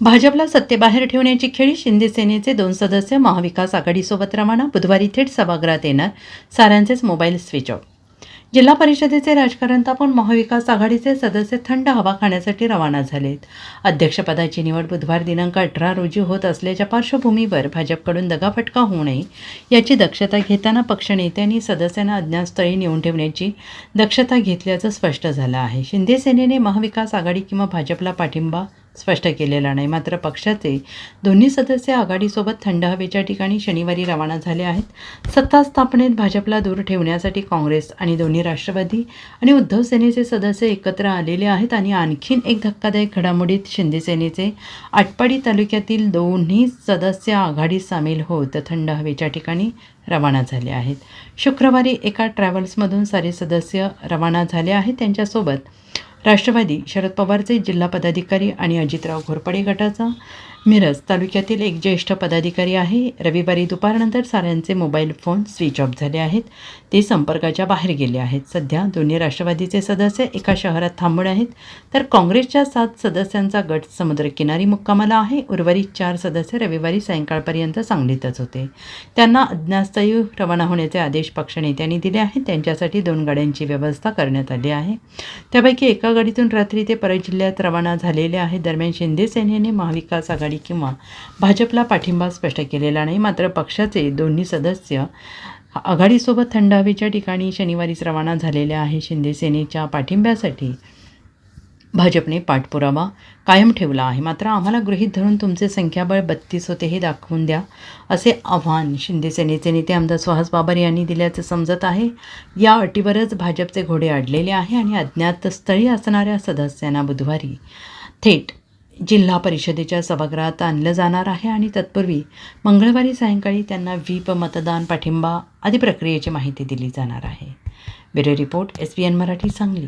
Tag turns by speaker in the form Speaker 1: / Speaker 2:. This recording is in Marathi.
Speaker 1: भाजपला सत्तेबाहेर ठेवण्याची खेळी. शिंदे सेनेचे 2 सदस्य महाविकास आघाडीसोबत रवाना. बुधवारी थेट सभागृहात येणार. साऱ्यांचेच मोबाईल स्विच ऑफ. जिल्हा परिषदेचे राजकारण तापून महाविकास आघाडीचे सदस्य थंड हवा खाण्यासाठी रवाना झालेत. अध्यक्षपदाची निवड बुधवार दिनांक 18 रोजी होत असल्याच्या पार्श्वभूमीवर भाजपकडून दगाफटका होऊ नये याची दक्षता घेताना पक्षनेत्यांनी सदस्यांना अज्ञातस्थळी नेऊन ठेवण्याची दक्षता घेतल्याचं स्पष्ट झालं आहे. शिंदे सेनेने महाविकास आघाडी किंवा भाजपला पाठिंबा स्पष्ट केलेला नाही. मात्र पक्षाचे दोन्ही सदस्य आघाडीसोबत थंड हवेच्या ठिकाणी शनिवारी रवाना झाले आहेत. सत्ता स्थापनेत भाजपला दूर ठेवण्यासाठी काँग्रेस आणि दोन्ही राष्ट्रवादी आणि उद्धव सेनेचे सदस्य एकत्र आलेले आहेत. आणि आणखीन एक धक्कादायक घडामोडीत शिंदे सेनेचे आटपाडी तालुक्यातील दोन्ही सदस्य आघाडीत सामील होत थंड हवेच्या ठिकाणी रवाना झाले आहेत. शुक्रवारी एका ट्रॅव्हल्समधून सारे सदस्य रवाना झाले आहेत. त्यांच्यासोबत राष्ट्रवादी शरद पवारचे जिल्हा पदाधिकारी आणि अजितराव घोरपडे गटाचा मिरज तालुक्यातील एक ज्येष्ठ पदाधिकारी आहे. रविवारी दुपारनंतर साऱ्यांचे मोबाईल फोन स्विच ऑफ झाले आहेत. ते संपर्काच्या बाहेर गेले आहेत. सध्या दोन्ही राष्ट्रवादीचे सदस्य एका शहरात थांबून आहेत, तर काँग्रेसच्या 7 सदस्यांचा गट समुद्रकिनारी मुक्कामाला आहे. उर्वरित 4 सदस्य रविवारी सायंकाळपर्यंत सांगलीतच होते. त्यांना अज्ञातस्थळी रवाना होण्याचे आदेश पक्षनेत्यांनी दिले आहेत. त्यांच्यासाठी 2 गाड्यांची व्यवस्था करण्यात आली आहे. त्यापैकी एका गाडीतून रात्री ते परत जिल्ह्यात रवाना झालेले आहेत. दरम्यान शिंदे सेनेने महाविकास आघाडी किंवा भाजपला पाठिंबा स्पष्ट केलेला नाही. मात्र पक्षाचे दोन्ही सदस्य आघाडीसोबत थंड हवेच्या ठिकाणी शनिवारीच रवाना झालेले आहे. शिंदे सेनेच्या पाठिंब्यासाठी भाजपने पाठपुरावा कायम ठेवला आहे. मात्र आम्हाला गृहीत धरून तुमचे संख्याबळ 32 होते हे दाखवून द्या, असे आव्हान शिंदे सेनेचे नेते आमदार सुहास बाबर यांनी दिल्याचं समजत आहे. या अटीवरच भाजपचे घोडे अडलेले आहे आणि अज्ञातस्थळी असणाऱ्या सदस्यांना बुधवारी थेट जिल्हा परिषदेच्या सभागृहात आणलं जाणार आहे आणि तत्पूर्वी मंगळवारी सायंकाळी त्यांना व्हीप, मतदान, पाठिंबा आदी प्रक्रियेची माहिती दिली जाणार आहे. Bureau report, SBN Marathi, Sangli.